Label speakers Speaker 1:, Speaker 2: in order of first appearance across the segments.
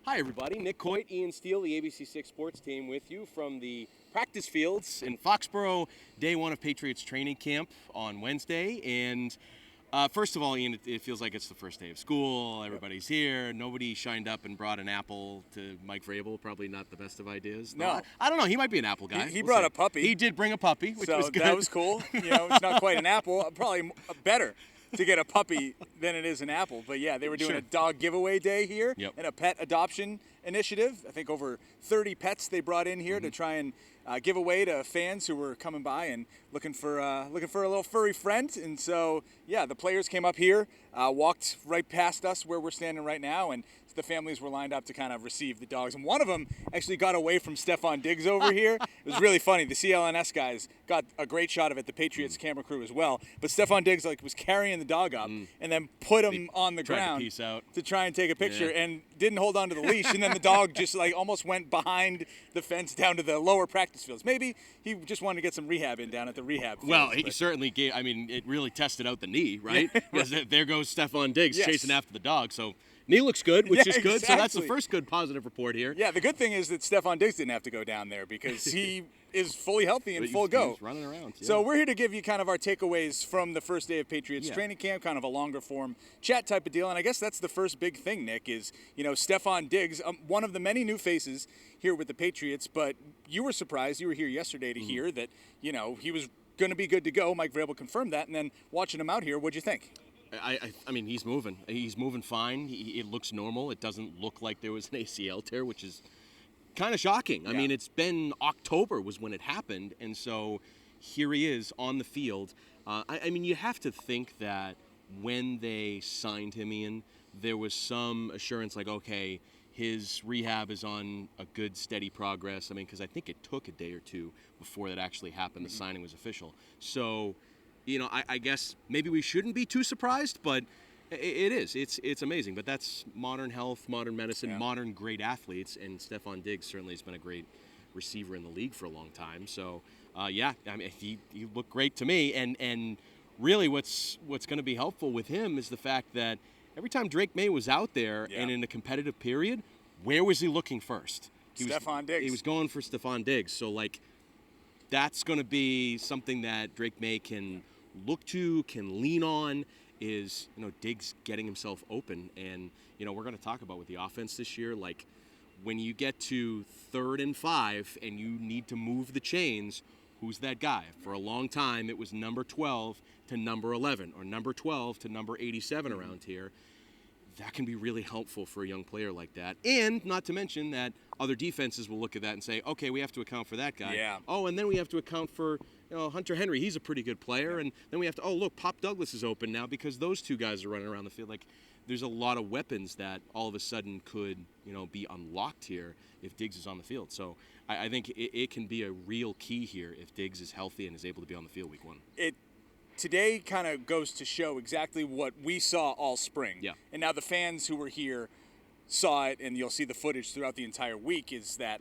Speaker 1: Hi, everybody. Nick Coit, Ian Steele, the ABC6 sports team with you from the practice fields in Foxborough, day one of Patriots training camp on Wednesday. And first of all, Ian, it feels like it's the first day of school. Everybody's here. Nobody shined up and brought an apple to Mike Vrabel. Probably not the best of ideas.
Speaker 2: No.
Speaker 1: I don't know. He might be an apple guy.
Speaker 2: He brought a puppy.
Speaker 1: He did bring a puppy, which was good.
Speaker 2: That was cool. It's not quite an apple. Probably better to get a puppy than it is an apple. But yeah, they were doing a dog giveaway day here and a pet adoption initiative. I think over 30 pets they brought in here to try and give away to fans who were coming by and looking for a little furry friend. And so, yeah, the players came up here, walked right past us where we're standing right now, and the families were lined up to kind of receive the dogs. And one of them actually got away from Stefon Diggs over here. It was really funny. The CLNS guys got a great shot of it, the Patriots camera crew as well. But Stefon Diggs was carrying the dog up and then put him on the ground to try and take a picture and didn't hold on to the leash. And then the dog just almost went behind the fence down to the lower practice fields. Maybe he just wanted to get some rehab in down at the rehab fields.
Speaker 1: Well, he certainly gave. I mean, it really tested out the knee, right? Because there goes Stefon Diggs chasing after the dog. So knee looks good, which is good. Exactly. So that's the first good positive report here.
Speaker 2: Yeah, the good thing is that Stefon Diggs didn't have to go down there because he is fully healthy and full go.
Speaker 1: He's running around. Yeah.
Speaker 2: So we're here to give you kind of our takeaways from the first day of Patriots training camp, kind of a longer form chat type of deal. And I guess that's the first big thing, Nick, is, Stefon Diggs, one of the many new faces here with the Patriots. But you were surprised. You were here yesterday to hear that, he was going to be good to go. Mike Vrabel confirmed that. And then watching him out here, what'd you think?
Speaker 1: I mean, he's moving. He's moving fine. It looks normal. It doesn't look like there was an ACL tear, which is kind of shocking. I mean, it's been October was when it happened, and so here he is on the field. I mean, you have to think that when they signed him, Ian, there was some assurance okay, his rehab is on a good, steady progress. I mean, because I think it took a day or two before that actually happened. The signing was official. So, I guess maybe we shouldn't be too surprised, but it is. It's amazing. But that's modern health, modern medicine, modern great athletes, and Stefon Diggs certainly has been a great receiver in the league for a long time. So, I mean, he looked great to me. And really what's going to be helpful with him is the fact that every time Drake May was out there and in a competitive period, where was he looking first?
Speaker 2: Stefon Diggs.
Speaker 1: He was going for Stefon Diggs. So, that's going to be something that Drake May can look to, can lean on, is Diggs getting himself open. And we're going to talk about with the offense this year, when you get to 3rd and 5 and you need to move the chains, who's that guy? For a long time it was number 12 to number 11 or number 12 to number 87 around here. That can be really helpful for a young player like that. And not to mention that other defenses will look at that and say, okay, we have to account for that guy.
Speaker 2: Yeah.
Speaker 1: Oh, and then we have to account for Hunter Henry. He's a pretty good player. And then we have to, look, Pop Douglas is open now because those two guys are running around the field. There's a lot of weapons that all of a sudden could, be unlocked here if Diggs is on the field. So I think it can be a real key here if Diggs is healthy and is able to be on the field week 1.
Speaker 2: Today kind of goes to show exactly what we saw all spring.
Speaker 1: Yeah.
Speaker 2: And now the fans who were here saw it, and you'll see the footage throughout the entire week, is that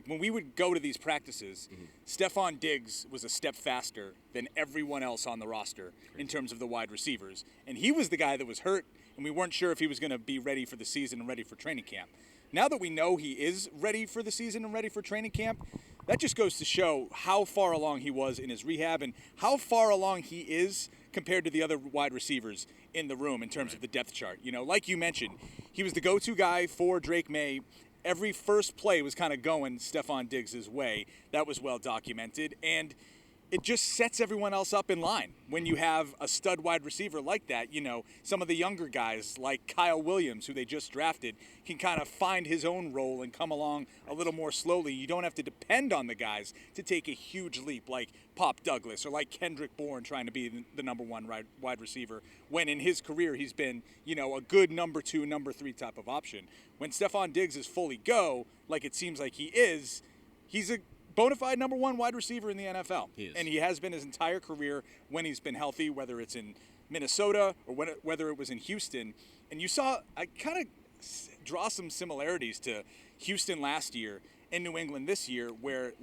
Speaker 2: when we would go to these practices, Stefon Diggs was a step faster than everyone else on the roster in terms of the wide receivers. And he was the guy that was hurt, and we weren't sure if he was going to be ready for the season and ready for training camp. Now that we know he is ready for the season and ready for training camp, that just goes to show how far along he was in his rehab and how far along he is compared to the other wide receivers in the room in terms of the depth chart. Like you mentioned, he was the go-to guy for Drake May. Every first play was kind of going Stefon Diggs' way. That was well documented. And it just sets everyone else up in line when you have a stud wide receiver like that. Some of the younger guys like Kyle Williams, who they just drafted, can kind of find his own role and come along a little more slowly. You don't have to depend on the guys to take a huge leap like Pop Douglas or like Kendrick Bourne trying to be the number 1 wide receiver, when in his career he's been, a good number 2, number 3 type of option. When Stefon Diggs is fully go, like it seems like he is, he's a bona fide number 1 wide receiver in the NFL.
Speaker 1: He is.
Speaker 2: And he has been his entire career when he's been healthy, whether it's in Minnesota or whether it was in Houston. And you saw, I kind of draw some similarities to Houston last year and New England this year, where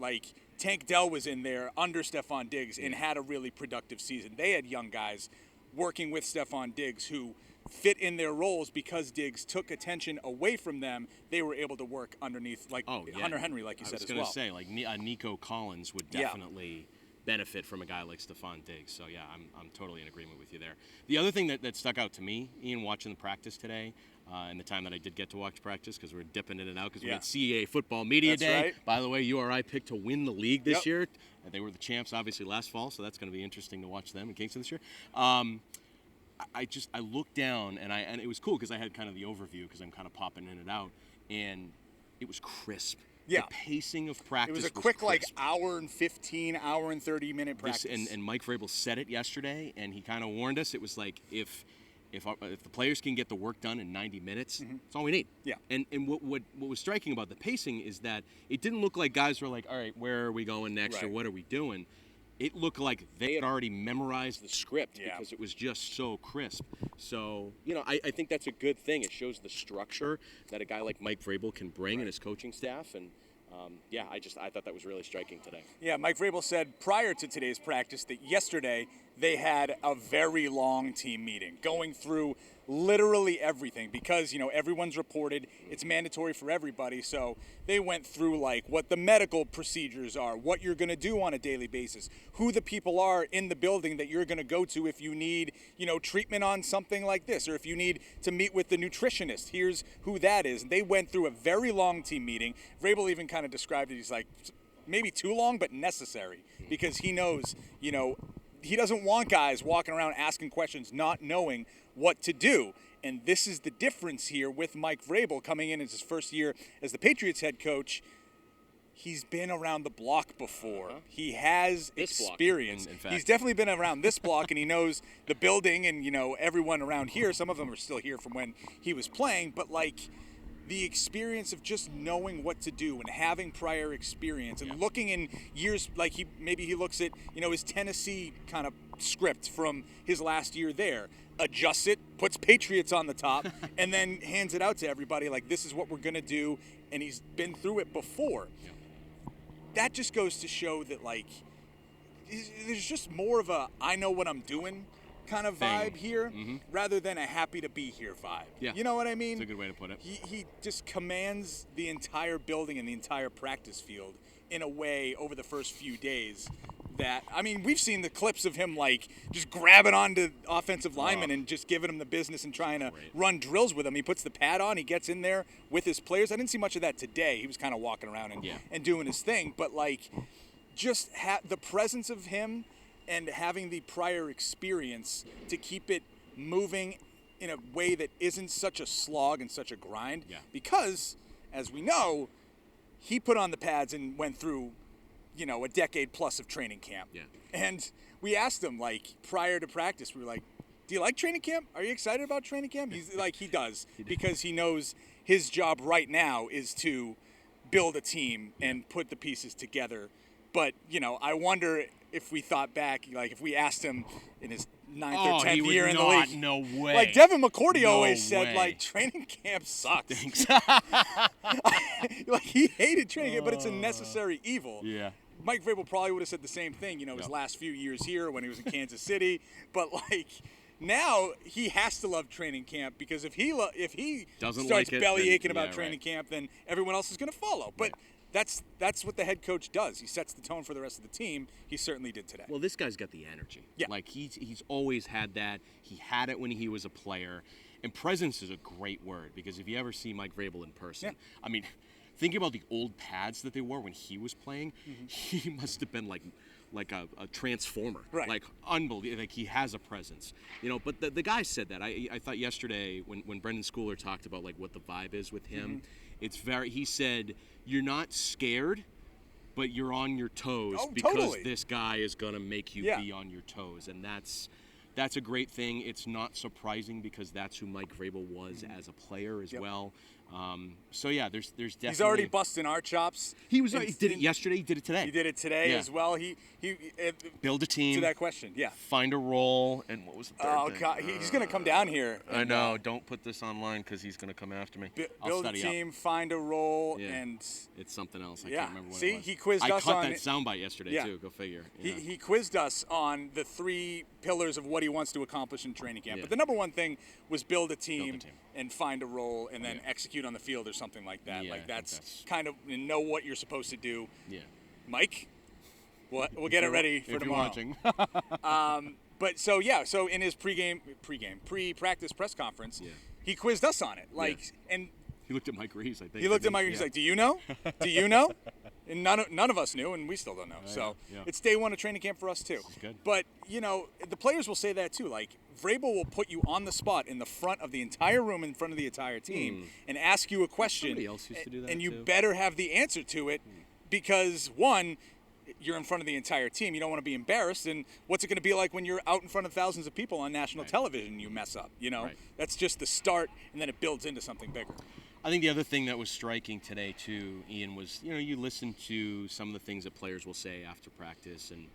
Speaker 2: Tank Dell was in there under Stefon Diggs and had a really productive season. They had young guys working with Stefon Diggs who fit in their roles because Diggs took attention away from them. They were able to work underneath, like Hunter Henry, like you said as well.
Speaker 1: I was going to say, like Nico Collins would definitely benefit from a guy like Stephon Diggs. So yeah, I'm totally in agreement with you there. The other thing that stuck out to me, Ian, watching the practice today, and the time that I did get to watch practice because we're dipping in and out because we had CEA Football Media Day.
Speaker 2: Right.
Speaker 1: By the way, URI picked to win the league this year. They were the champs, obviously, last fall, so that's going to be interesting to watch them in Kingston this year. I looked down, and it was cool because I had kind of the overview because I'm kind of popping in and out, and it was crisp.
Speaker 2: Yeah.
Speaker 1: The pacing of practice
Speaker 2: was quick,
Speaker 1: crisp.
Speaker 2: like hour and 15, hour and 30-minute practice.
Speaker 1: And Mike Vrabel said it yesterday, and he kind of warned us. It was like if the players can get the work done in 90 minutes, that's all we need.
Speaker 2: Yeah.
Speaker 1: And what was striking about the pacing is that it didn't look like guys were like, all right, where are we going next or what are we doing? It looked like they had already memorized the script because it was just so crisp. So, I think that's a good thing. It shows the structure that a guy like Mike Vrabel can bring and his coaching staff. And, I thought that was really striking today.
Speaker 2: Yeah, Mike Vrabel said prior to today's practice that yesterday they had a very long team meeting going through literally everything because, everyone's reported. It's mandatory for everybody. So they went through like what the medical procedures are, what you're going to do on a daily basis, who the people are in the building that you're going to go to if you need, treatment on something like this, or if you need to meet with the nutritionist. Here's who that is. And they went through a very long team meeting. Vrabel even kind of described it. He's like, maybe too long, but necessary because he knows, he doesn't want guys walking around asking questions, not knowing what to do. And this is the difference here with Mike Vrabel coming in as his first year as the Patriots head coach. He's been around the block before. He has experience.
Speaker 1: In fact.
Speaker 2: He's definitely been around this block, and he knows the building and, everyone around here. Some of them are still here from when he was playing, but the experience of just knowing what to do and having prior experience and looking in years, like he looks at, his Tennessee kind of script from his last year there, adjusts it, puts Patriots on the top, and then hands it out to everybody like, this is what we're going to do, and he's been through it before. Yeah. That just goes to show that, there's just more of a I know what I'm doing kind of vibe here rather than a happy to be here vibe. Yeah. You know what I mean?
Speaker 1: That's a good way to put it.
Speaker 2: He just commands the entire building and the entire practice field in a way over the first few days that, we've seen the clips of him just grabbing onto offensive linemen and just giving them the business and trying to run drills with them. He puts the pad on, he gets in there with his players. I didn't see much of that today. He was kind of walking around and doing his thing, but just the presence of him and having the prior experience to keep it moving in a way that isn't such a slog and such a grind. Yeah. Because, as we know, he put on the pads and went through, a decade plus of training camp. Yeah. And we asked him, prior to practice, we were like, do you like training camp? Are you excited about training camp? He's like, he does. Because he knows his job right now is to build a team and put the pieces together. But, I wonder if we thought back, if we asked him in his 9th or 10th year in the league.
Speaker 1: No way.
Speaker 2: Devin McCourty always said, training camp sucks. He hated training camp, but it's a necessary evil. Yeah. Mike Vrabel probably would have said the same thing, his last few years here when he was in Kansas City. But, now he has to love training camp because if he starts belly aching about training camp, then everyone else is going to follow. But that's what the head coach does. He sets the tone for the rest of the team. He certainly did today.
Speaker 1: Well, this guy's got the energy. Yeah. He's always had that. He had it when he was a player. And presence is a great word because if you ever see Mike Vrabel in person, thinking about the old pads that they wore when he was playing, he must have been like a transformer. Right. Unbelievable. He has a presence. But the guy said that. I thought yesterday when Brendan Schooler talked about what the vibe is with him, he said, you're not scared, but you're on your toes because this guy is going to make you be on your toes. And that's a great thing. It's not surprising because that's who Mike Vrabel was as a player as well. So yeah, there's definitely.
Speaker 2: He's already busting our chops.
Speaker 1: He did it yesterday. He did it today.
Speaker 2: He did it today
Speaker 1: Yeah.
Speaker 2: as well. He
Speaker 1: Build a team.
Speaker 2: to that question. Yeah.
Speaker 1: Find a role, and what was the third
Speaker 2: Oh
Speaker 1: thing?
Speaker 2: God, he's gonna come down here.
Speaker 1: I
Speaker 2: and,
Speaker 1: know. Don't put this online because he's gonna come after me. I'll
Speaker 2: Build a
Speaker 1: study
Speaker 2: team,
Speaker 1: up.
Speaker 2: find a role,
Speaker 1: Yeah.
Speaker 2: and
Speaker 1: It's something else. I
Speaker 2: yeah.
Speaker 1: can't remember what
Speaker 2: See,
Speaker 1: it was.
Speaker 2: he quizzed
Speaker 1: I
Speaker 2: us
Speaker 1: cut
Speaker 2: on
Speaker 1: that soundbite yesterday
Speaker 2: Yeah.
Speaker 1: too. Go figure. Yeah.
Speaker 2: he quizzed us on the 3 pillars of what he wants to accomplish in training camp.
Speaker 1: Yeah.
Speaker 2: But the number one thing was build a team,
Speaker 1: team.
Speaker 2: and find a role, and then
Speaker 1: Yeah.
Speaker 2: execute on the field or something like that.
Speaker 1: Yeah, I
Speaker 2: Like
Speaker 1: think
Speaker 2: that's
Speaker 1: that's-
Speaker 2: kind of know what you're supposed to do.
Speaker 1: Yeah.
Speaker 2: Mike, we'll get it ready for
Speaker 1: if
Speaker 2: tomorrow.
Speaker 1: You're watching.
Speaker 2: But so in his pre-practice press conference,
Speaker 1: Yeah.
Speaker 2: he quizzed us on it. Like, and
Speaker 1: He looked at Mike Reeves, I think.
Speaker 2: he looked at Mike. He's like, "Do you know? Do you know?" And none of us knew, and we still don't know. So
Speaker 1: yeah.
Speaker 2: it's day one of training camp for us too.
Speaker 1: is good.
Speaker 2: But the players will say that too. Like Vrabel will put you on the spot in the front of the entire room, in front of the entire team, and ask you a question.
Speaker 1: Somebody else used to do that
Speaker 2: and you
Speaker 1: too.
Speaker 2: better have the answer to it, because one, you're in front of the entire team. You don't want to be embarrassed. And what's it going to be like when you're out in front of thousands of people on national television and you mess up?
Speaker 1: Right.
Speaker 2: That's just the start, and then it builds into something bigger.
Speaker 1: I think the other thing that was striking today too, Ian, was you listen to some of the things that players will say after practice, and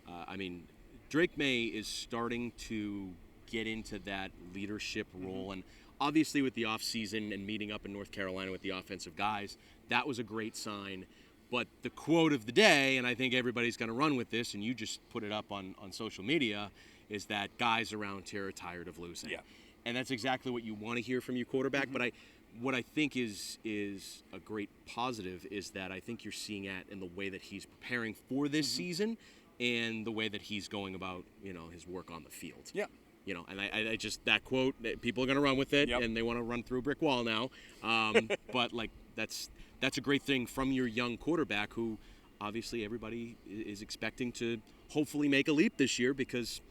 Speaker 1: I mean, Drake May is starting to get into that leadership role, and obviously with the offseason and meeting up in North Carolina with the offensive guys, that was a great sign. But the quote of the day, and I think everybody's going to run with this, and you just put it up on social media, is that guys around here are tired of losing.
Speaker 2: Yeah.
Speaker 1: And that's exactly what you want to hear from your quarterback. But what I think is a great positive is that I think you're seeing it in the way that he's preparing for this season, and the way that he's going about his work on the field.
Speaker 2: Yeah.
Speaker 1: And I just, that quote, people are going to run with it,
Speaker 2: Yep.
Speaker 1: and they want to run through a brick wall now. But like that's a great thing from your young quarterback, who obviously everybody is expecting to hopefully make a leap this year, because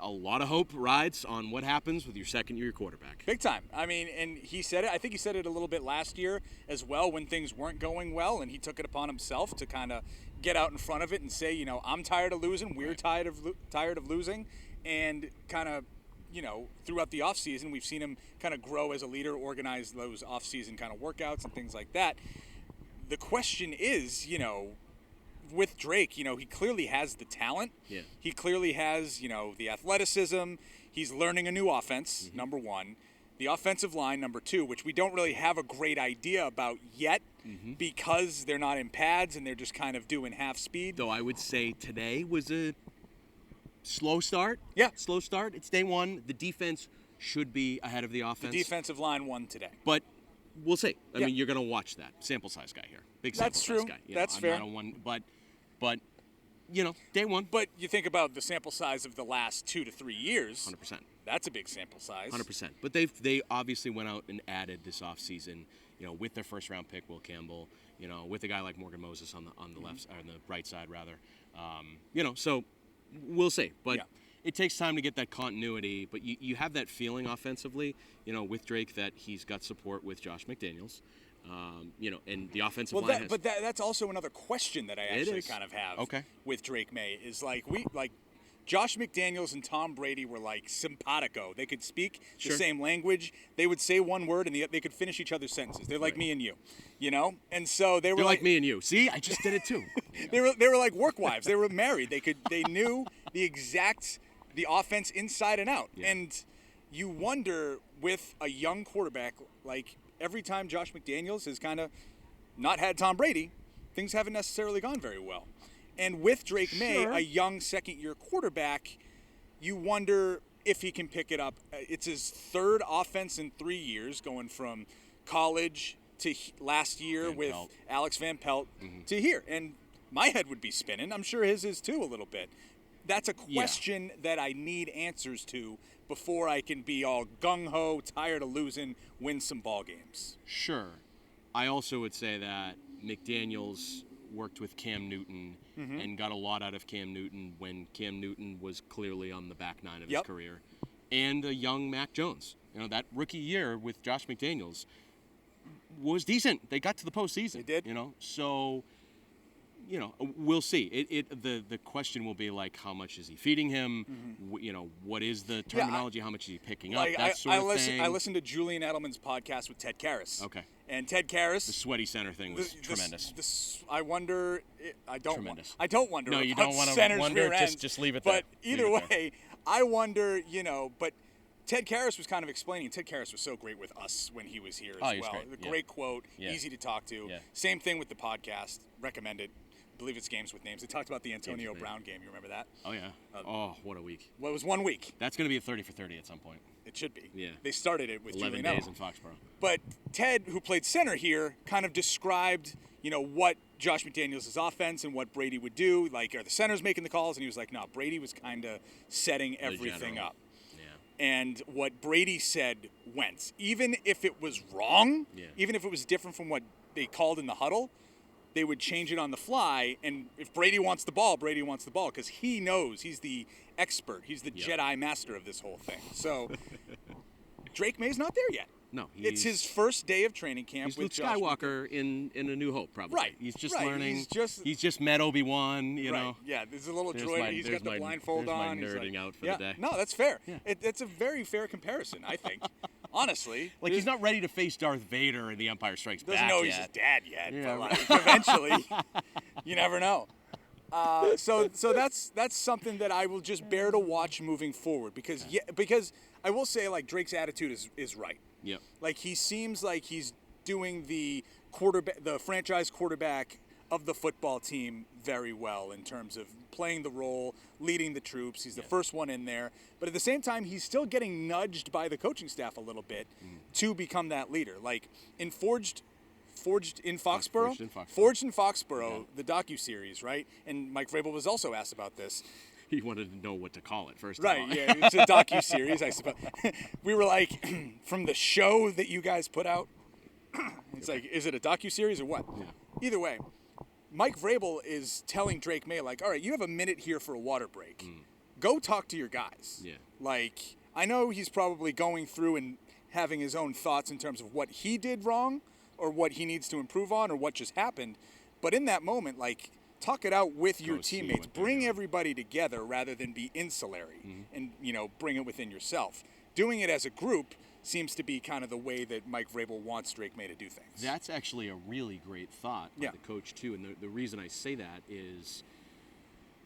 Speaker 1: a lot of hope rides on what happens with your second-year quarterback.
Speaker 2: Big time. I mean, and he said it. I think he said it a little bit last year as well, when things weren't going well, and he took it upon himself to kind of get out in front of it and say, I'm tired of losing. We're tired of losing, and kind of, throughout the offseason, we've seen him kind of grow as a leader, organize those offseason kind of workouts and things like that. The question is, with Drake, he clearly has the talent.
Speaker 1: Yeah.
Speaker 2: He clearly has, the athleticism. He's learning a new offense, number one. The offensive line, number two, which we don't really have a great idea about yet, because they're not in pads and they're just kind of doing half speed.
Speaker 1: Though I would say today was a slow start.
Speaker 2: Yeah.
Speaker 1: Slow start. It's day one. The defense should be ahead of the offense.
Speaker 2: The defensive line won today.
Speaker 1: But we'll see. I
Speaker 2: Yeah.
Speaker 1: mean, you're going to watch that. Sample size guy here. Big sample
Speaker 2: That's
Speaker 1: size
Speaker 2: true.
Speaker 1: guy.
Speaker 2: That's
Speaker 1: I'm
Speaker 2: fair.
Speaker 1: Not a one, but day one.
Speaker 2: But you think about the sample size of the last 2 to 3 years.
Speaker 1: 100%.
Speaker 2: That's a big sample size.
Speaker 1: 100%. But they obviously went out and added this offseason, with their first round pick, Will Campbell, with a guy like Morgan Moses on the left, or on the right side rather. So we'll see. But
Speaker 2: Yeah.
Speaker 1: it takes time to get that continuity. But you have that feeling offensively, with Drake, that he's got support with Josh McDaniels. And the offensive line has.
Speaker 2: But that's also another question that I actually
Speaker 1: is.
Speaker 2: kind of have
Speaker 1: Okay.
Speaker 2: with Drake May, is like Josh McDaniels and Tom Brady were like simpatico. They could speak the
Speaker 1: Sure.
Speaker 2: same language. They would say one word and they could finish each other's sentences. They're like
Speaker 1: Right.
Speaker 2: me and you, And so they were
Speaker 1: They're like me and you. See, I just did it too.
Speaker 2: They were like work wives. They were married. They knew the offense inside and out.
Speaker 1: Yeah.
Speaker 2: And you wonder, with a young quarterback, like every time Josh McDaniels has kind of not had Tom Brady, things haven't necessarily gone very well. And with Drake May,
Speaker 1: Sure.
Speaker 2: a young second-year quarterback, you wonder if he can pick it up. It's his third offense in 3 years, going from college to last year
Speaker 1: Van
Speaker 2: with
Speaker 1: Pelt.
Speaker 2: Alex Van Pelt to here. And my head would be spinning. I'm sure his is too a little bit. That's a question that I need answers to before I can be all gung-ho, tired of losing, win some ball games.
Speaker 1: Sure. I also would say that McDaniels worked with Cam Newton and got a lot out of Cam Newton when Cam Newton was clearly on the back nine of his career. And a young Mac Jones. That rookie year with Josh McDaniels was decent. They got to the postseason.
Speaker 2: They did.
Speaker 1: So, we'll see. The question will be like, how much is he feeding him? What is the terminology? How much is he picking up? That sort of thing.
Speaker 2: I listened to Julian Edelman's podcast with Ted Karras.
Speaker 1: Okay.
Speaker 2: And Ted Karras.
Speaker 1: The sweaty center thing was tremendous.
Speaker 2: I wonder. I don't.
Speaker 1: Tremendous.
Speaker 2: I don't wonder.
Speaker 1: No, you
Speaker 2: about
Speaker 1: don't want to
Speaker 2: center's
Speaker 1: wonder.
Speaker 2: rear end,
Speaker 1: Just leave it there.
Speaker 2: But either way, I wonder. But Ted Karras was kind of explaining. Ted Karras was so great with us when he was here as well.
Speaker 1: Great.
Speaker 2: Great quote, easy to talk to.
Speaker 1: Yeah.
Speaker 2: Same thing with the podcast. Recommend it. I believe it's Games with Names. They talked about the Antonio Brown game. You remember that?
Speaker 1: Oh, yeah. What a week.
Speaker 2: Well, it was 1 week.
Speaker 1: That's going to be a 30 for 30 at some point.
Speaker 2: It should be.
Speaker 1: Yeah.
Speaker 2: They started it with
Speaker 1: 11
Speaker 2: Julian
Speaker 1: days
Speaker 2: Edelman.
Speaker 1: in Foxborough.
Speaker 2: But Ted, who played center here, kind of described, what Josh McDaniels' offense and what Brady would do. Like, are the centers making the calls? And he was like, no, Brady was kind of setting everything up. Yeah. And what Brady said went. Even if it was wrong, even if it was different from what they called in the huddle, they would change it on the fly. And if Brady wants the ball, Brady wants the ball because he knows. He's the expert. He's the Jedi master of this whole thing. So Drake May's not there yet.
Speaker 1: No,
Speaker 2: it's his first day of training camp.
Speaker 1: He's Luke Skywalker in A New Hope, probably.
Speaker 2: Right.
Speaker 1: He's just learning. He's just met Obi-Wan,
Speaker 2: Right. Yeah, there's a little droid. He's got the blindfold on.
Speaker 1: There's my nerding out for the day.
Speaker 2: No, that's fair. Yeah. It's a very fair comparison, I think. Honestly.
Speaker 1: Like, he's not ready to face Darth Vader in The Empire Strikes Back
Speaker 2: Doesn't know he's his dad yet, but like, eventually, you never know. So that's something that I will just bear to watch moving forward because I will say, like, Drake's attitude is right.
Speaker 1: Yeah.
Speaker 2: Like, he seems like he's doing the franchise quarterback of the football team very well in terms of playing the role, leading the troops. He's the first one in there. But at the same time, he's still getting nudged by the coaching staff a little bit to become that leader. Like, in Forged in Foxborough, the docuseries, right? And Mike Vrabel was also asked about this.
Speaker 1: He wanted to know what to call it first.
Speaker 2: Right, yeah, it's a docu-series, I suppose. We were like, from the show that you guys put out, it's like, is it a docu-series or what?
Speaker 1: Yeah.
Speaker 2: Either way, Mike Vrabel is telling Drake May, like, all right, you have a minute here for a water break. Go talk to your guys.
Speaker 1: Yeah.
Speaker 2: Like, I know he's probably going through and having his own thoughts in terms of what he did wrong or what he needs to improve on or what just happened. But in that moment, like, talk it out with your teammates. Bring everybody together rather than be insulary and, bring it within yourself. Doing it as a group seems to be kind of the way that Mike Vrabel wants Drake May to do things.
Speaker 1: That's actually a really great thought by the coach, too. And the reason I say that is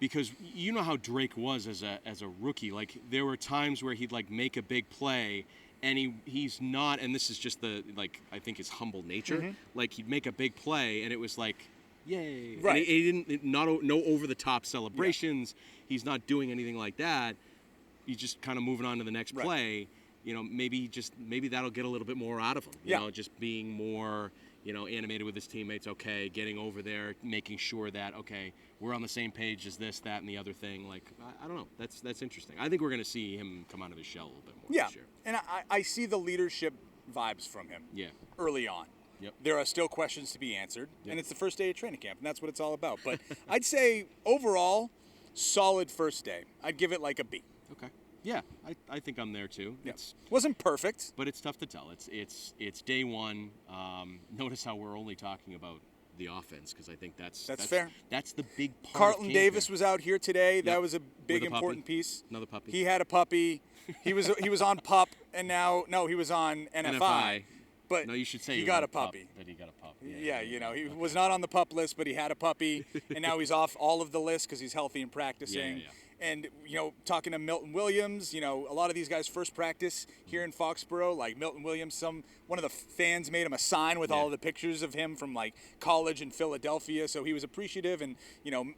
Speaker 1: because you know how Drake was as a rookie. Like, there were times where he'd, like, make a big play and he's not, and this is just I think his humble nature. Like, he'd make a big play and it was like, yay.
Speaker 2: Right.
Speaker 1: And he didn't, no over-the-top celebrations. Yeah. He's not doing anything like that. He's just kind of moving on to the next play. Maybe that'll get a little bit more out of him. You know, just being more, animated with his teammates. Okay, getting over there, making sure that, okay, we're on the same page as this, that, and the other thing. Like, I don't know. That's interesting. I think we're going to see him come out of his shell a little bit more this year.
Speaker 2: And I see the leadership vibes from him early on.
Speaker 1: Yep.
Speaker 2: There are still questions to be answered, and it's the first day of training camp, and that's what it's all about. But I'd say, overall, solid first day. I'd give it like a B.
Speaker 1: Okay. Yeah, I think I'm there too.
Speaker 2: Yeah. Wasn't perfect,
Speaker 1: but it's tough to tell. It's day one. Notice how we're only talking about the offense because I think that's
Speaker 2: fair.
Speaker 1: That's the big part.
Speaker 2: Carlton Davis was out here today.
Speaker 1: Yep.
Speaker 2: That was a big important piece.
Speaker 1: Another puppy.
Speaker 2: He had a puppy. He was on PUP, and now he was on NFI. But
Speaker 1: no, you should say
Speaker 2: he got a puppy.
Speaker 1: That he got a pup.
Speaker 2: Yeah, he was not on the pup list, but he had a puppy, and now he's off all of the lists because he's healthy and practicing.
Speaker 1: Yeah.
Speaker 2: And, talking to Milton Williams, a lot of these guys first practice here in Foxborough. Like Milton Williams, one of the fans made him a sign with all of the pictures of him from, like, college in Philadelphia. So he was appreciative. And,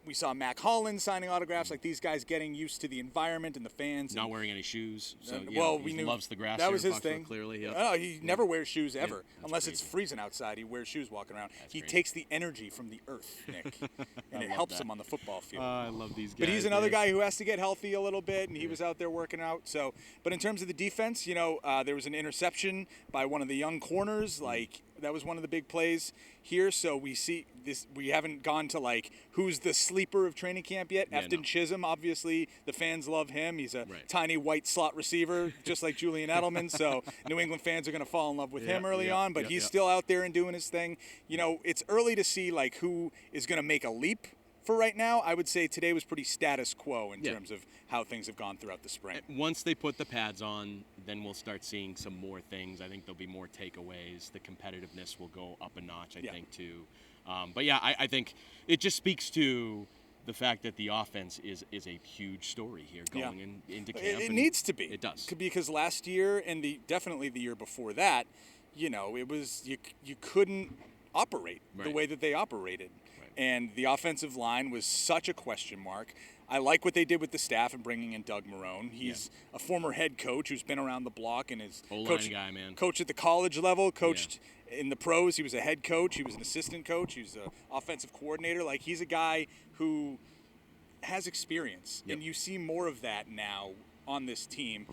Speaker 2: we saw Mac Holland signing autographs. Like, these guys getting used to the environment and the fans.
Speaker 1: Not wearing any shoes. So,
Speaker 2: we knew
Speaker 1: loves the grass.
Speaker 2: That was his
Speaker 1: Foxborough,
Speaker 2: thing.
Speaker 1: Clearly,
Speaker 2: No, he never wears shoes ever. Unless
Speaker 1: crazy.
Speaker 2: it's freezing outside, he wears shoes walking around. He
Speaker 1: crazy.
Speaker 2: takes the energy from the earth, Nick. And it helps him on the football field.
Speaker 1: I love these guys.
Speaker 2: But he's another guy who has to get healthy a little bit, and he was out there working out. So, but in terms of the defense, there was an interception by one of the young corners. Like, that was one of the big plays here. So we see this. We haven't gone to, like, who's the sleeper of training camp yet. Efton Chisholm, obviously, the fans love him. He's a tiny white slot receiver, just like Julian Edelman. So New England fans are going to fall in love with him early on. But he's still out there and doing his thing. It's early to see, like, who is going to make a leap for right now, I would say today was pretty status quo in terms of how things have gone throughout the spring.
Speaker 1: Once they put the pads on, then we'll start seeing some more things. I think there'll be more takeaways. The competitiveness will go up a notch, I think, too. But yeah, I think it just speaks to the fact that the offense is a huge story here going into camp.
Speaker 2: It needs to be.
Speaker 1: It does.
Speaker 2: Because last year and definitely the year before that, it was you couldn't operate the way that they operated. Right. And the offensive line was such a question mark. I like what they did with the staff and bringing in Doug Marrone. He's a former head coach who's been around the block and is coached at the college level, coached in the pros. He was a head coach. He was an assistant coach. He was an offensive coordinator. Like, he's a guy who has experience. And you see more of that now on this team.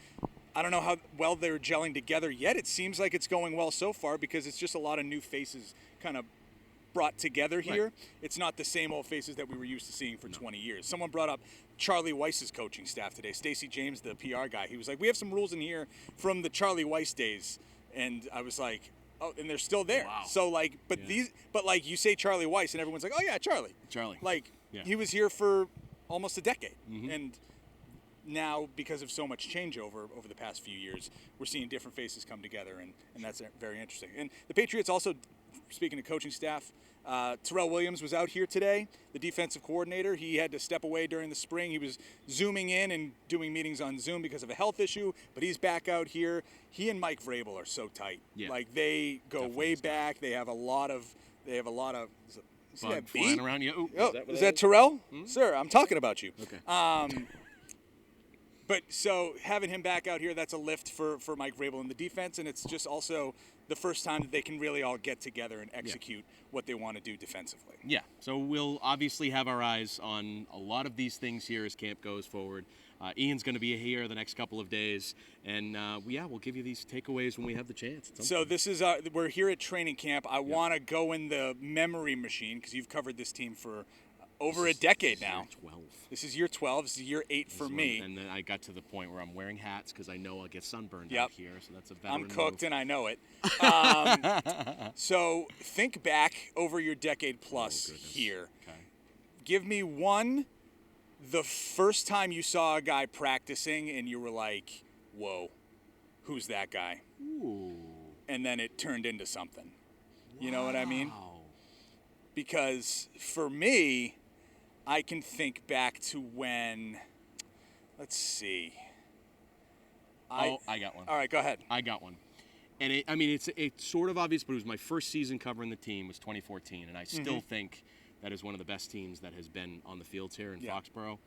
Speaker 2: I don't know how well they're gelling together yet. It seems like it's going well so far because it's just a lot of new faces kind of brought together here. Right. It's not the same old faces that we were used to seeing for 20 years. Someone brought up Charlie Weiss's coaching staff today. Stacey James, the PR guy, he was like, we have some rules in here from the Charlie Weiss days. And I was like, oh, and they're still there. Wow. So like, but like you say Charlie Weiss and everyone's like, oh yeah, Charlie. Like he was here for almost a decade. Mm-hmm. And now, because of so much changeover over the past few years, we're seeing different faces come together, and that's very interesting. And the Patriots also, speaking of coaching staff, Terrell Williams was out here today, the defensive coordinator. He had to step away during the spring. He was Zooming in and doing meetings on Zoom because of a health issue, but he's back out here. He and Mike Vrabel are so tight. Yeah. Like, they go way back. They have a lot of
Speaker 1: bug flying around you.
Speaker 2: Is that Terrell? Mm-hmm. Sir, I'm talking about you. Okay. But so having him back out here, that's a lift for Mike Vrabel in the defense, and it's just also the first time that they can really all get together and execute what they want to do defensively. Yeah,
Speaker 1: so we'll obviously have our eyes on a lot of these things here as camp goes forward. Ian's going to be here the next couple of days, and we'll give you these takeaways when we have the chance.
Speaker 2: So this is we're here at training camp. I want to go in the memory machine because you've covered this team for over a decade now. This is year 12. This is year 8 for me.
Speaker 1: And then I got to the point where I'm wearing hats because I know I'll get sunburned out here. So that's a veteran
Speaker 2: I'm cooked
Speaker 1: move.
Speaker 2: And I know it. So think back over your decade plus here. Okay. Give me the first time you saw a guy practicing and you were like, whoa, who's that guy?
Speaker 1: Ooh.
Speaker 2: And then it turned into something. You know what I mean? Because for me, I can think back to when, let's see.
Speaker 1: I got one.
Speaker 2: All right, go ahead.
Speaker 1: I got one. And it's sort of obvious, but it was my first season covering the team was 2014, and I still think that is one of the best teams that has been on the fields here in Foxborough.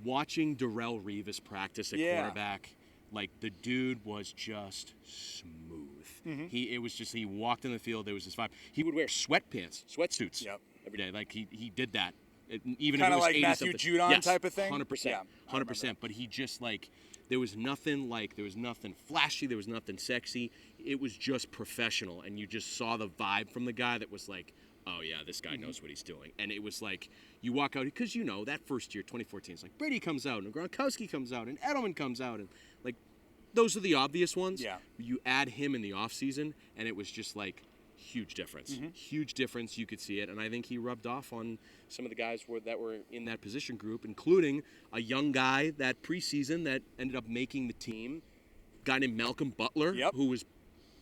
Speaker 1: Watching Darrelle Revis practice at quarterback, like, the dude was just smooth. Mm-hmm. He walked in the field, there was this vibe. He would wear sweatsuits every day. Like, he did that. Even
Speaker 2: kind
Speaker 1: if it was
Speaker 2: of like Matthew Judon type of thing?
Speaker 1: 100%. Yeah, 100%. But he just, like, there was nothing flashy, there was nothing sexy. It was just professional, and you just saw the vibe from the guy that was like, oh, yeah, this guy knows what he's doing. And it was like, you walk out, because that first year, 2014, it's like Brady comes out, and Gronkowski comes out, and Edelman comes out, and, like, those are the obvious ones. Yeah. You add him in the offseason, and it was just like huge difference. Mm-hmm. Huge difference. You could see it. And I think he rubbed off on some of the guys that were in that position group, including a young guy that preseason that ended up making the team, a guy named Malcolm Butler, who was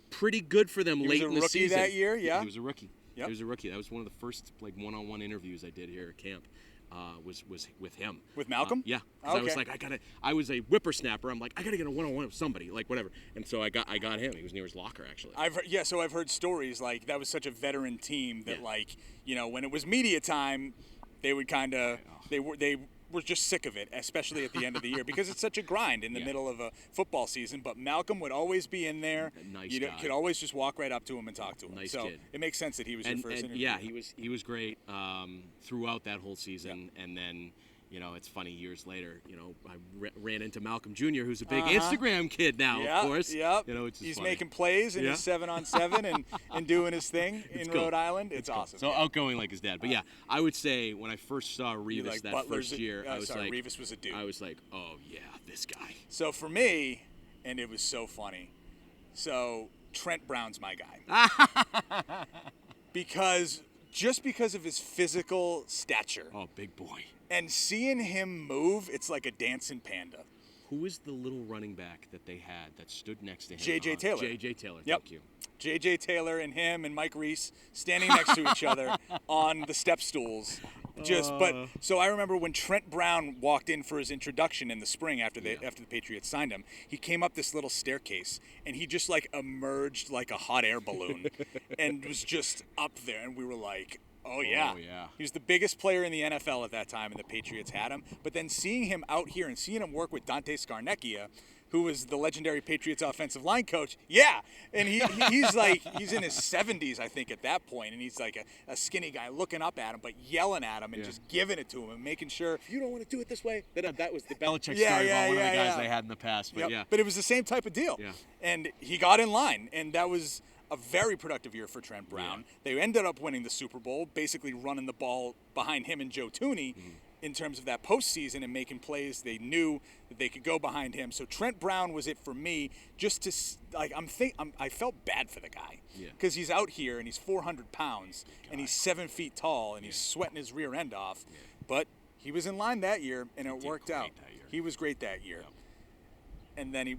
Speaker 1: pretty good for them late in the season.
Speaker 2: He was a rookie that year,
Speaker 1: He was a rookie. Yep. He was a rookie. That was one of the first one-on-one interviews I did here at camp. Was with him.
Speaker 2: With Malcolm?
Speaker 1: Yeah. Because I was like, I was a whippersnapper. I'm like, I gotta get a one-on-one with somebody, like whatever. And so I got him. He was near his locker actually.
Speaker 2: So I've heard stories like that was such a veteran team that like, when it was media time, they would kind of they were just sick of it, especially at the end of the year because it's such a grind in the middle of a football season. But Malcolm would always be in there.
Speaker 1: Nice
Speaker 2: you
Speaker 1: guy.
Speaker 2: Could always just walk right up to him and talk to him.
Speaker 1: Nice
Speaker 2: so
Speaker 1: kid.
Speaker 2: It makes sense that he was your first interview.
Speaker 1: Yeah, he was great throughout that whole season, and then. It's funny, years later, I ran into Malcolm Jr., who's a big Instagram kid now, of course.
Speaker 2: Yep.
Speaker 1: He's
Speaker 2: funny. Making plays in his 7-on-7 and doing his thing in Rhode Island. It's awesome.
Speaker 1: So outgoing like his dad. But I would say when I first saw Revis first year, I was like,
Speaker 2: Revis was a dude.
Speaker 1: I was like, oh yeah, this guy.
Speaker 2: So for me, and it was so funny. So Trent Brown's my guy. Because just because of his physical stature.
Speaker 1: Oh, big boy.
Speaker 2: And seeing him move, it's like a dancing panda.
Speaker 1: Who is the little running back that they had that stood next to him?
Speaker 2: J.J. Taylor.
Speaker 1: J.J. Taylor,
Speaker 2: Yep.
Speaker 1: thank you.
Speaker 2: J.J. Taylor and him and Mike Reese standing next to each other on the step stools. So I remember when Trent Brown walked in for his introduction in the spring after the Patriots signed him, he came up this little staircase and he just like emerged like a hot air balloon and was just up there, and we were like, oh yeah. He was the biggest player in the NFL at that time, and the Patriots had him. But then seeing him out here and seeing him work with Dante Scarnecchia, who was the legendary Patriots offensive line coach, and he's like, he's in his 70s, I think, at that point, and he's like a skinny guy looking up at him, but yelling at him and just giving it to him and making sure, you don't want to do it this way. That was the Belichick story about one of the guys they had in the past. But
Speaker 1: But
Speaker 2: it was the same type of deal.
Speaker 1: Yeah.
Speaker 2: And he got in line, and that was a very productive year for Trent Brown.
Speaker 1: Yeah.
Speaker 2: They ended up winning the Super Bowl, basically running the ball behind him and Joe Tooney. In terms of that postseason and making plays, they knew that they could go behind him. So Trent Brown was it for me. Just to like, I felt bad for the guy because he's out here and he's 400 pounds and he's 7 feet tall and he's sweating his rear end off. But he was in line that year and it worked out. He was great that year, and then he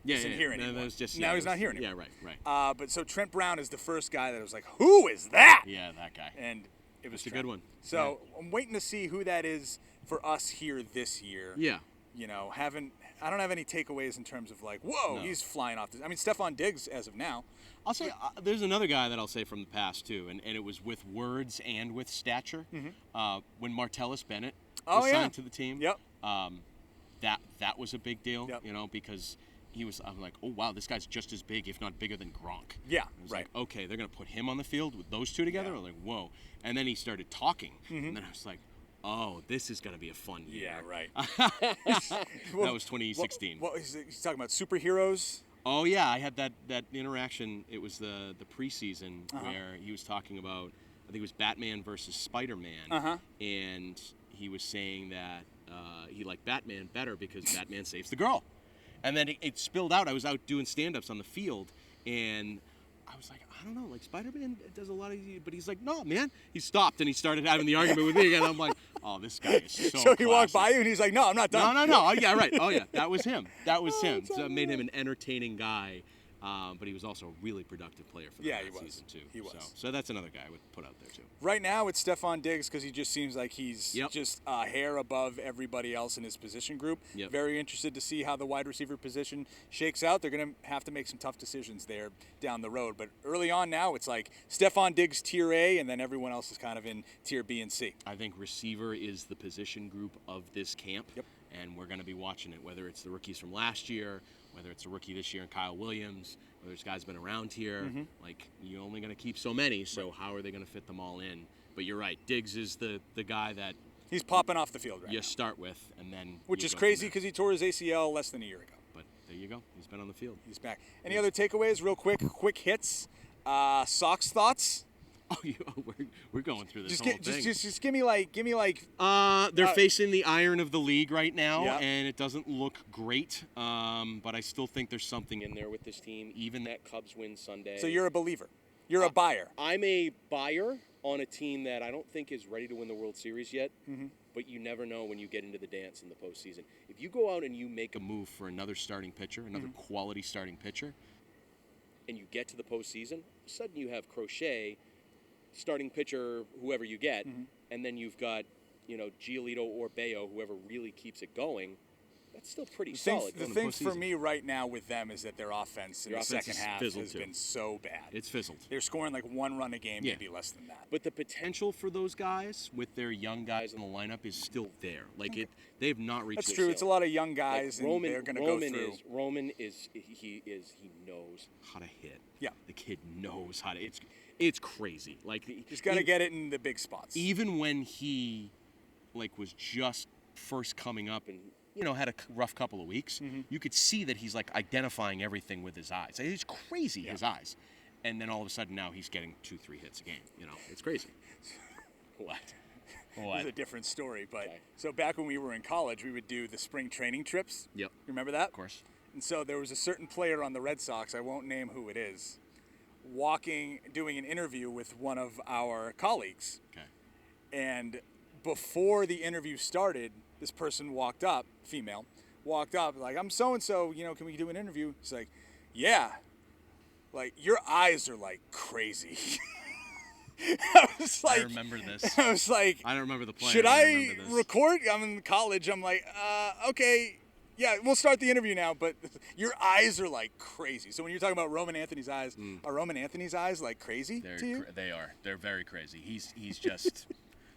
Speaker 2: isn't here anymore. Now he's not here anymore.
Speaker 1: Yeah, right.
Speaker 2: But so Trent Brown is the first guy that was like, who is that?
Speaker 1: Yeah, that guy.
Speaker 2: And it was
Speaker 1: a good one.
Speaker 2: So I'm waiting to see who that is for us here this year.
Speaker 1: Yeah.
Speaker 2: You know, I don't have any takeaways in terms of like, whoa, he's flying off. I mean, Stephon Diggs as of now.
Speaker 1: I'll say there's another guy that I'll say from the past too, and it was with words and with stature. When Martellus Bennett was signed to the team.
Speaker 2: Yep.
Speaker 1: That was a big deal.
Speaker 2: Yep.
Speaker 1: You know, because I'm like, oh wow, this guy's just as big, if not bigger than Gronk.
Speaker 2: Yeah,
Speaker 1: right. Like, okay, they're gonna put him on the field with those two together. I'm like, whoa. And then he started talking, and then I was like, oh, this is gonna be a fun year.
Speaker 2: Yeah, right.
Speaker 1: That was 2016.
Speaker 2: He's talking about superheroes.
Speaker 1: Oh yeah, I had that interaction. It was the preseason where he was talking about, I think it was Batman versus Spider-Man, and he was saying that he liked Batman better because Batman saves the girl. And then it spilled out. I was out doing stand-ups on the field, and I was like, I don't know, like Spider-Man does a lot of, but he's like, no, man. He stopped and he started having the argument with me, and I'm like, oh, this guy is so.
Speaker 2: So he walked by you, and he's like, no, I'm not done.
Speaker 1: No. Oh, yeah, right. Oh yeah, that was him. That was him. So it made him an entertaining guy. But he was also a really productive player for that season too.
Speaker 2: He was.
Speaker 1: So that's another guy I would put out there too.
Speaker 2: Right now it's Stephon Diggs because he just seems like he's just a hair above everybody else in his position group. Very interested to see how the wide receiver position shakes out. They're going to have to make some tough decisions there down the road. But early on now it's like Stephon Diggs tier A, and then everyone else is kind of in tier B and C.
Speaker 1: I think receiver is the position group of this camp. And we're going to be watching it, whether it's the rookies from last year, whether it's a rookie this year and Kyle Williams, whether it's guys been around here. Like, you're only going to keep so many, so how are they going to fit them all in? But you're right, Diggs is the guy that
Speaker 2: he's popping off the field right
Speaker 1: you
Speaker 2: now.
Speaker 1: start with, and then
Speaker 2: which is crazy because he tore his ACL less than a year ago.
Speaker 1: But there you go, he's been on the field. He's back.
Speaker 2: Any other takeaways, real quick hits? Sox thoughts?
Speaker 1: Oh, we're going through this whole thing.
Speaker 2: Just give me like.
Speaker 1: They're facing the iron of the league right now, and it doesn't look great. But I still think there's something in there with this team, even that Cubs win Sunday.
Speaker 2: So you're a believer. You're a buyer.
Speaker 1: I'm a buyer on a team that I don't think is ready to win the World Series yet. But you never know when you get into the dance in the postseason. If you go out and you make a move for another starting pitcher, another quality starting pitcher, and you get to the postseason, all of a sudden you have Crochet, starting pitcher, whoever you get, and then you've got, Giolito or Bayo, whoever really keeps it going. That's still pretty solid.
Speaker 2: The thing for me right now with them is that their offense in the second half has been so bad.
Speaker 1: It's fizzled.
Speaker 2: They're scoring like one run a game, maybe less than that.
Speaker 1: But the potential for those guys with their young guys in the lineup is still there. Like they've not reached.
Speaker 2: That's true. It's a lot of young guys, and they're going to go through.
Speaker 1: Roman he knows how to hit.
Speaker 2: Yeah,
Speaker 1: the kid knows how to. It's crazy. Like
Speaker 2: he's got to get it in the big spots.
Speaker 1: Even when he, was just first coming up and had a rough couple of weeks, you could see that he's identifying everything with his eyes. It's crazy his eyes, and then all of a sudden now he's getting 2-3 hits a game. It's crazy. What?
Speaker 2: It's a different story, but so back when we were in college, we would do the spring training trips.
Speaker 1: Yep.
Speaker 2: You remember that?
Speaker 1: Of course.
Speaker 2: And so there was a certain player on the Red Sox. I won't name who it is. doing an interview with one of our colleagues.
Speaker 1: Okay.
Speaker 2: And before the interview started, this person walked up, female, walked up, like, I'm so-and-so, can we do an interview? She's like, yeah, like, your eyes are, like, crazy. I was like,
Speaker 1: I remember this.
Speaker 2: I was like,
Speaker 1: I don't remember the play.
Speaker 2: should
Speaker 1: I
Speaker 2: I
Speaker 1: remember this.
Speaker 2: record? I'm in college. I'm like, okay, yeah, we'll start the interview now, but your eyes are, like, crazy. So when you're talking about Roman Anthony's eyes, are Roman Anthony's eyes, like, crazy to you?
Speaker 1: They are. They're very crazy. He's just.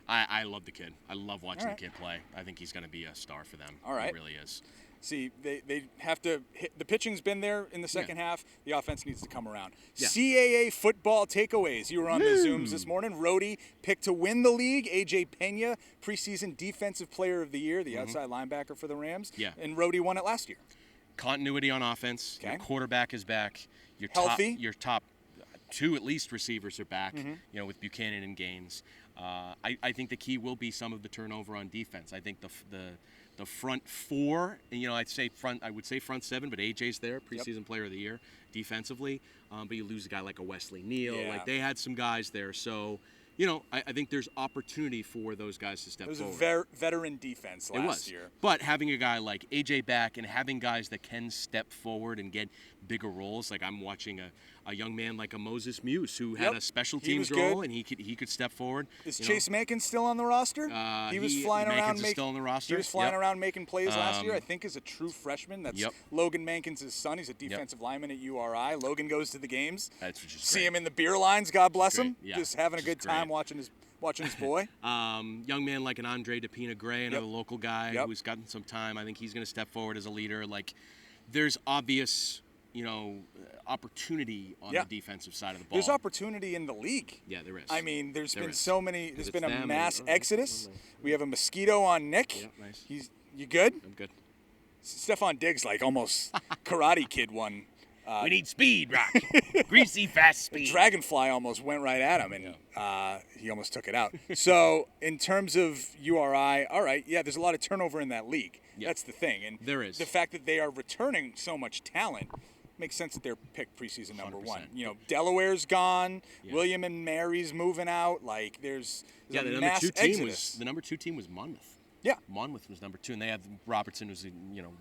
Speaker 1: I love the kid. I love watching the kid play. I think he's going to be a star for them.
Speaker 2: All right.
Speaker 1: He really is.
Speaker 2: See, they have to hit. The pitching's been there in the second half. The offense needs to come around.
Speaker 1: Yeah.
Speaker 2: CAA football takeaways. You were on the Zooms this morning. Rhodey picked to win the league. AJ Pena, preseason defensive player of the year, the outside linebacker for the Rams.
Speaker 1: Yeah.
Speaker 2: And Rhodey won it last year.
Speaker 1: Continuity on offense.
Speaker 2: Okay.
Speaker 1: Your quarterback is back.
Speaker 2: Healthy.
Speaker 1: Your top two, at least, receivers are back, with Buchanan and Gaines. I think the key will be some of the turnover on defense. I think the front four, and I would say front seven, but AJ's there, preseason player of the year defensively. But you lose a guy like a Wesley Neal.
Speaker 2: Yeah.
Speaker 1: Like, they had some guys there. So, I think there's opportunity for those guys to step forward.
Speaker 2: It was a veteran defense last year.
Speaker 1: But having a guy like AJ back and having guys that can step forward and get bigger roles, like I'm watching a young man like a Moses Muse who had a special teams role, and he could step forward.
Speaker 2: Is Chase Mankins still on the roster? He was flying around
Speaker 1: still on the roster.
Speaker 2: He was flying around making plays last year. I think as a true freshman. That's Logan Mankins' son. He's a defensive lineman at URI. Logan goes to the games.
Speaker 1: That's just
Speaker 2: See
Speaker 1: great.
Speaker 2: him in the beer lines. God bless him.
Speaker 1: Yeah,
Speaker 2: just having a good time watching his boy.
Speaker 1: Young man like an Andre DePina Gray, another local guy who's gotten some time. I think he's going to step forward as a leader. Like, there's obvious, opportunity on the defensive side of the ball.
Speaker 2: There's opportunity in the league.
Speaker 1: Yeah, there is.
Speaker 2: I mean, there's been
Speaker 1: There's
Speaker 2: been a mass
Speaker 1: right.
Speaker 2: exodus. We have a mosquito on Nick.
Speaker 1: Yeah, nice.
Speaker 2: You good?
Speaker 1: I'm good.
Speaker 2: Stephon Diggs, like, almost Karate Kid one.
Speaker 1: We need speed, Rock. Greasy, fast speed.
Speaker 2: Dragonfly almost went right at him, and he almost took it out. So, in terms of URI, all right, there's a lot of turnover in that league. Yeah. That's the thing. And
Speaker 1: there is.
Speaker 2: The fact that they are returning so much talent makes sense that they're picked preseason number
Speaker 1: 100%.
Speaker 2: one. Delaware's gone. Yeah. William and Mary's moving out. Like, there's a mass exodus.
Speaker 1: The number two team was Monmouth.
Speaker 2: Yeah.
Speaker 1: Monmouth was number 2, and they have Robertson, who's a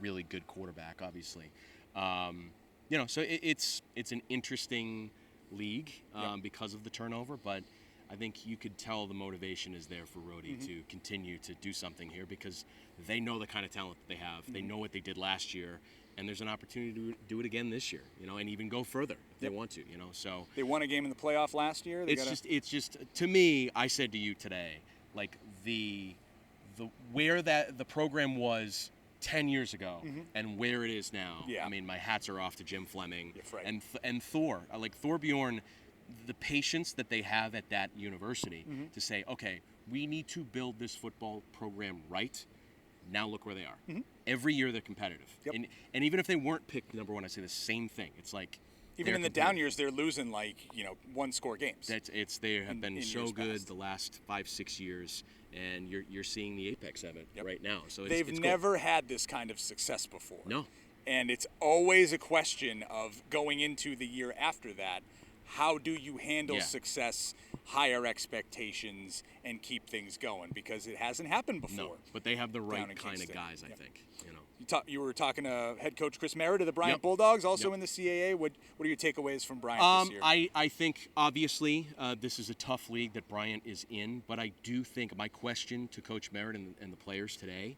Speaker 1: really good quarterback, obviously. So it's an interesting league because of the turnover, but I think you could tell the motivation is there for Rhodey to continue to do something here because they know the kind of talent that they have. They know what they did last year, and there's an opportunity to do it again this year, and even go further if they want to, So
Speaker 2: they won a game in the playoff last year.
Speaker 1: It's just to me, I said to you today, like the where that the program was 10 years ago and where it is now.
Speaker 2: Yeah.
Speaker 1: I mean, my hats are off to Jim Fleming
Speaker 2: right.
Speaker 1: and Thor. Like Thor Bjorn, the patience that they have at that university to say, okay, we need to build this football program right. Now look where they are. Every year they're competitive.
Speaker 2: Yep.
Speaker 1: And even if they weren't picked number 1, I say the same thing. It's like
Speaker 2: even in the down years, they're losing like 1-score games.
Speaker 1: They have been so good
Speaker 2: past.
Speaker 1: the last 5-6 years, and you're seeing the apex of it right now. So
Speaker 2: they've never had this kind of success before.
Speaker 1: No,
Speaker 2: and it's always a question of going into the year after that. How do you handle success, higher expectations, and keep things going? Because it hasn't happened before.
Speaker 1: No, but they have the right kind of guys, I think.
Speaker 2: You were talking to head coach Chris Merritt of the Bryant Bulldogs, also in the CAA. What are your takeaways from Bryant this year?
Speaker 1: I think, obviously, this is a tough league that Bryant is in, but I do think my question to Coach Merritt and the players today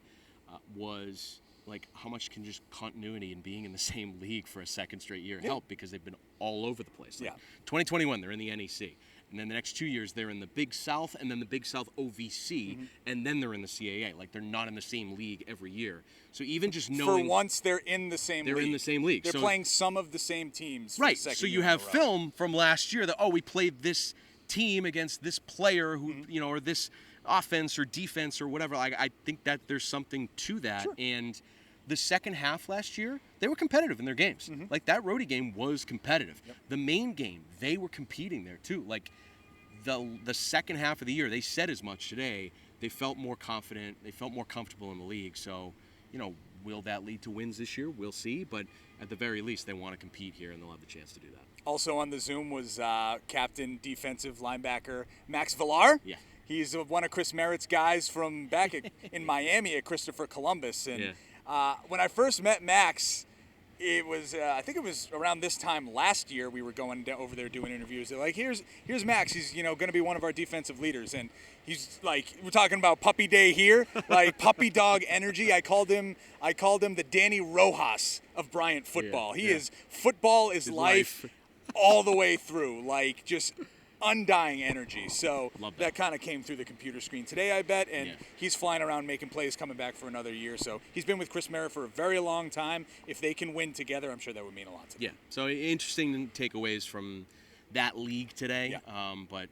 Speaker 1: was, like, how much can just continuity and being in the same league for a second straight year help? Because they've been all over the place. Like 2021, they're in the NEC. And then the next 2 years, they're in the Big South, and then the Big South OVC, and then they're in the CAA. Like, they're not in the same league every year. So even just knowing...
Speaker 2: For once, they're in the same league.
Speaker 1: They're in the same league.
Speaker 2: They're playing some of the same teams for
Speaker 1: right.
Speaker 2: the second
Speaker 1: So
Speaker 2: year
Speaker 1: you have
Speaker 2: in a row.
Speaker 1: film from last year that, we played this team against this player who, or this offense or defense or whatever. I think that there's something to that.
Speaker 2: Sure.
Speaker 1: And the second half last year, they were competitive in their games. Like, that Rhodey game was competitive.
Speaker 2: Yep.
Speaker 1: The main game, they were competing there too. Like, the second half of the year, they said as much today. They felt more confident. They felt more comfortable in the league. So, will that lead to wins this year? We'll see. But at the very least, they want to compete here, and they'll have the chance to do that.
Speaker 2: Also on the Zoom was captain defensive linebacker Max Villar.
Speaker 1: Yeah.
Speaker 2: He's one of Chris Merritt's guys from back in Miami at Christopher Columbus. And when I first met Max, it was I think it was around this time last year we were going over there doing interviews. They're like, here's Max. He's going to be one of our defensive leaders, and he's like, we're talking about puppy day here, like puppy dog energy. I called him the Danny Rojas of Bryant football. He is football is
Speaker 1: His
Speaker 2: life all the way through, like just undying energy. So that kind of came through the computer screen today, I bet, and he's flying around making plays, coming back for another year. So he's been with Chris Merritt for a very long time. If they can win together, I'm sure that would mean a lot to them.
Speaker 1: Yeah, so interesting takeaways from that league today. But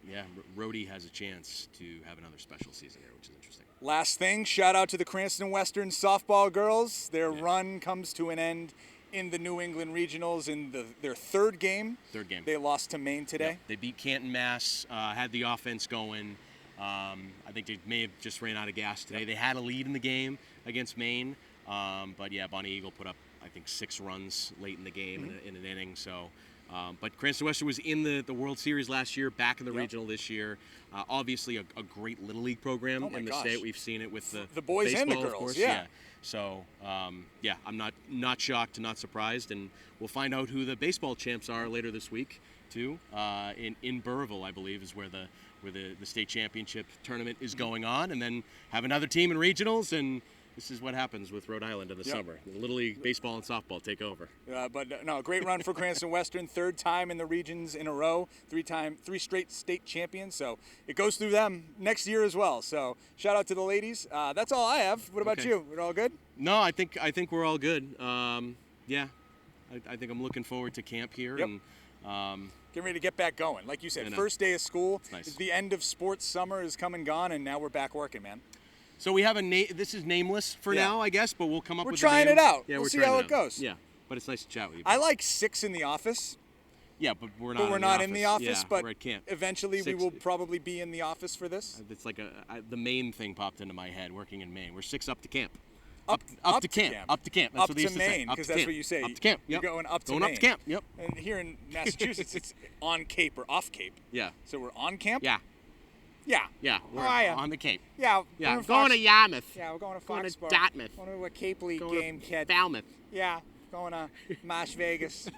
Speaker 1: Rhodey has a chance to have another special season here, which is interesting.
Speaker 2: Last thing, shout out to the Cranston Western softball girls. Their run comes to an end in the New England Regionals in their third game. They lost to Maine today.
Speaker 1: They beat Canton, Mass, had the offense going. I think they may have just ran out of gas today. They had a lead in the game against Maine. But Bonnie Eagle put up, I think, 6 runs late in the game in an inning. So, but Cranston Western was in the World Series last year, back in the regional this year. Obviously, a great Little League program in the state. We've seen it with the
Speaker 2: boys
Speaker 1: baseball,
Speaker 2: and the girls,
Speaker 1: of course. So, I'm not shocked, not surprised, and we'll find out who the baseball champs are later this week, too. In Burrillville, I believe, is where the state championship tournament is going on, and then have another team in regionals, and this is what happens with Rhode Island in the summer. The Little League baseball and softball take over.
Speaker 2: But no, great run for Cranston Western. 3rd time in the regions in a row. 3 straight state champions. So it goes through them next year as well. So shout out to the ladies. That's all I have. What about you? We're all good?
Speaker 1: No, I think we're all good. I think I'm looking forward to camp here and.
Speaker 2: Getting ready to get back going. Like you said, first day of school.
Speaker 1: Nice.
Speaker 2: The end of sports summer is come and gone, and now we're back working, man.
Speaker 1: So we have a name. This is nameless for now, I guess, but we'll come up with a name.
Speaker 2: We're trying it out.
Speaker 1: Yeah,
Speaker 2: we'll see how it goes.
Speaker 1: Yeah, but it's nice to chat with you.
Speaker 2: I like 6 in the office.
Speaker 1: Yeah, but we're
Speaker 2: not in the office. But
Speaker 1: we're at camp.
Speaker 2: Eventually we will probably be in the office for this.
Speaker 1: It's like the Maine thing popped into my head working in Maine. We're 6 up to camp.
Speaker 2: Up to camp.
Speaker 1: Up to camp. That's what they used to
Speaker 2: Maine,
Speaker 1: say.
Speaker 2: because that's what you say.
Speaker 1: Up to camp.
Speaker 2: You're going up to
Speaker 1: Maine.
Speaker 2: Maine.
Speaker 1: Up to camp. Yep.
Speaker 2: And here in Massachusetts, it's on Cape or off Cape.
Speaker 1: Yeah.
Speaker 2: So we're on camp?
Speaker 1: Yeah.
Speaker 2: Yeah.
Speaker 1: We're
Speaker 2: How are ya?
Speaker 1: on the Cape.
Speaker 2: Yeah.
Speaker 1: Yeah. Going to Yarmouth.
Speaker 2: Yeah, we're going to
Speaker 1: Going
Speaker 2: Foxborough.
Speaker 1: to Dartmouth.
Speaker 2: Going to a Cape League
Speaker 1: Going
Speaker 2: game,
Speaker 1: to
Speaker 2: kid.
Speaker 1: Falmouth.
Speaker 2: Yeah. Going to Marsh Vegas.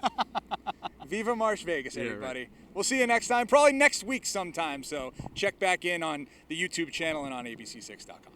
Speaker 2: Viva Marsh Vegas, everybody.
Speaker 1: Right.
Speaker 2: We'll see you next time. Probably next week sometime. So check back in on the YouTube channel and on ABC6.com.